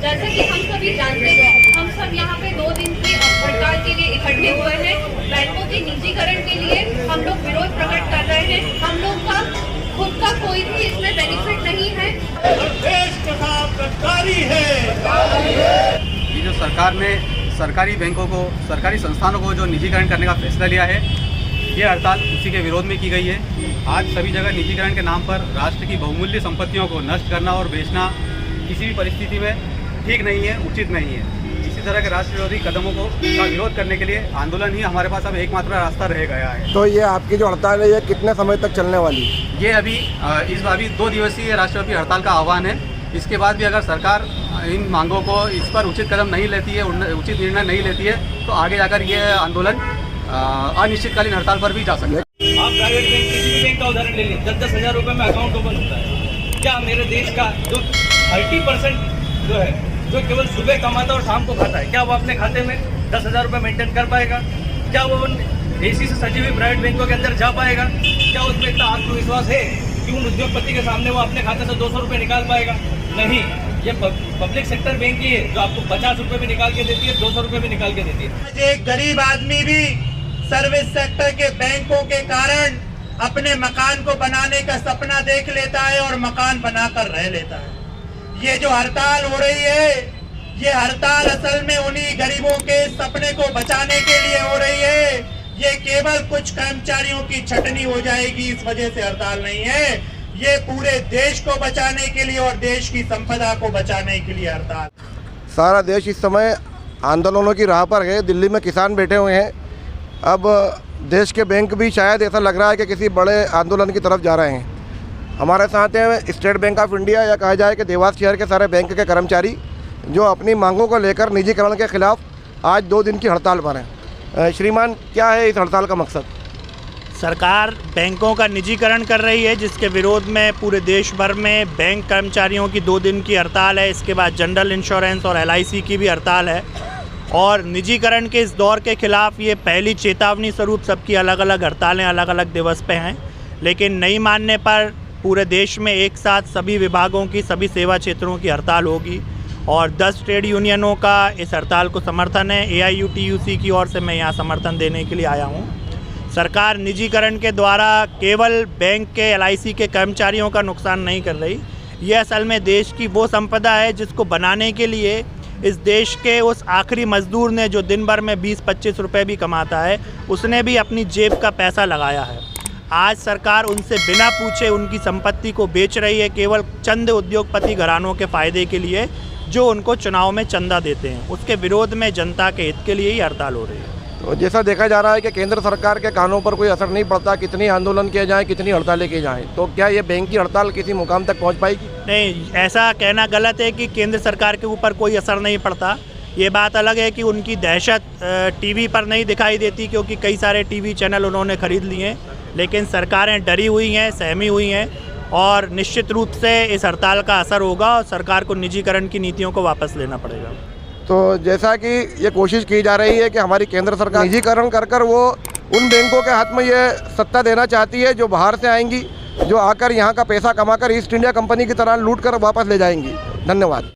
जैसे कि हम सभी जानते हैं, हम सब यहाँ पे 2 दिन से हड़ताल के लिए इकट्ठे हुए हैं। बैंकों के निजीकरण के लिए हम लोग विरोध प्रकट कर रहे हैं। हम लोग का खुद का कोई भी इसमें बेनिफिट नहीं है। देश के साथ गद्दारी है। ये जो सरकार ने सरकारी बैंकों को, सरकारी संस्थानों को जो निजीकरण करने का फैसला लिया है, ये हड़ताल उसी के विरोध में की गई है। आज सभी जगह निजीकरण के नाम पर राष्ट्र की बहुमूल्य संपत्तियों को नष्ट करना और बेचना किसी भी परिस्थिति में ठीक नहीं है, उचित नहीं है। इसी तरह के राष्ट्र विरोधी कदमों का विरोध करने के लिए आंदोलन ही हमारे पास अब एकमात्र रास्ता रह गया है। तो ये आपकी जो हड़ताल है ये कितने समय तक चलने वाली है? ये अभी 2 दिवसीय राष्ट्रव्यापी हड़ताल का आह्वान है। इसके बाद भी अगर सरकार इन मांगों को, इस पर उचित कदम नहीं लेती है, उचित निर्णय नहीं लेती है, तो आगे जाकर ये आंदोलन अनिश्चितकालीन हड़ताल पर भी जा सकते हैं। आप प्राइवेट बैंक, किसी भी बैंक का उदाहरण ले लीजिए, 10-10 हज़ार रुपये में अकाउंट ओपन होता है। क्या मेरे देश का जो 30% जो है, जो केवल सुबह कमाता और शाम को खाता है, क्या वो अपने खाते में 10 हज़ार रुपये मेंटेन कर पाएगा? क्या वो एसी से सजी हुई प्राइवेट बैंकों के अंदर जा पाएगा? क्या उसमें इतना आत्मविश्वास है कि उन उद्योगपति के सामने वो अपने खाते से 200 रुपये निकाल पाएगा? नहीं। ये पब्लिक सेक्टर बैंक ही है जो आपको 50 रुपये भी निकाल के देती है, 200 रुपये भी निकाल के देती है। एक गरीब आदमी भी सर्विस सेक्टर के बैंकों के कारण अपने मकान को बनाने का सपना देख लेता है और मकान बनाकर रह लेता है। ये जो हड़ताल हो रही है, ये हड़ताल असल में उन्हीं गरीबों के सपने को बचाने के लिए हो रही है। ये केवल कुछ कर्मचारियों की छटनी हो जाएगी, इस वजह से हड़ताल नहीं है। ये पूरे देश को बचाने के लिए और देश की संपदा को बचाने के लिए हड़ताल। सारा देश इस समय आंदोलनों की राह पर है। दिल्ली में किसान बैठे हुए हैं। अब देश के बैंक भी शायद ऐसा लग रहा है कि किसी बड़े आंदोलन की तरफ जा रहे हैं। हमारे साथ हैं स्टेट बैंक ऑफ इंडिया, या कहा जाए कि देवास शहर के सारे बैंक के कर्मचारी, जो अपनी मांगों को लेकर निजीकरण के खिलाफ आज 2 दिन की हड़ताल पर हैं। श्रीमान, क्या है इस हड़ताल का मकसद? सरकार बैंकों का निजीकरण कर रही है, जिसके विरोध में पूरे देश भर में बैंक कर्मचारियों की 2 दिन की हड़ताल है। इसके बाद जनरल इंश्योरेंस और LIC की भी हड़ताल है। और निजीकरण के इस दौर के खिलाफ ये पहली चेतावनी स्वरूप सबकी अलग अलग हड़तालें अलग अलग दिवस पे हैं। लेकिन नहीं मानने पर पूरे देश में एक साथ सभी विभागों की, सभी सेवा क्षेत्रों की हड़ताल होगी। और 10 ट्रेड यूनियनों का इस हड़ताल को समर्थन है। AIUTUC की ओर से मैं यहाँ समर्थन देने के लिए आया हूँ। सरकार निजीकरण के द्वारा केवल बैंक के, LIC के कर्मचारियों का नुकसान नहीं कर रही। ये असल में देश की वो संपदा है जिसको बनाने के लिए इस देश के उस आखिरी मजदूर ने, जो दिन भर में 20-25 रुपये भी कमाता है, उसने भी अपनी जेब का पैसा लगाया है। आज सरकार उनसे बिना पूछे उनकी संपत्ति को बेच रही है, केवल चंद उद्योगपति घरानों के फ़ायदे के लिए, जो उनको चुनाव में चंदा देते हैं। उसके विरोध में जनता के हित के लिए ही हड़ताल हो रही है। तो जैसा देखा जा रहा है कि केंद्र सरकार के कानों पर कोई असर नहीं पड़ता, कितनी आंदोलन किए जाएँ, कितनी हड़तालें की जाएँ, तो क्या ये बैंक की हड़ताल किसी मुकाम तक पहुँच पाएगी? नहीं, ऐसा कहना गलत है कि केंद्र सरकार के ऊपर कोई असर नहीं पड़ता। ये बात अलग है कि उनकी दहशत टीवी पर नहीं दिखाई देती, क्योंकि कई सारे टीवी चैनल उन्होंने ख़रीद लिए हैं। लेकिन सरकारें डरी हुई हैं, सहमी हुई हैं, और निश्चित रूप से इस हड़ताल का असर होगा और सरकार को निजीकरण की नीतियों को वापस लेना पड़ेगा। तो जैसा कि ये कोशिश की जा रही है कि हमारी केंद्र सरकार निजीकरण कर वो उन बैंकों के हाथ में ये सत्ता देना चाहती है जो बाहर से आएंगी, जो आकर यहाँ का पैसा कमाकर ईस्ट इंडिया कंपनी की तरह लूट कर वापस ले जाएंगी। धन्यवाद।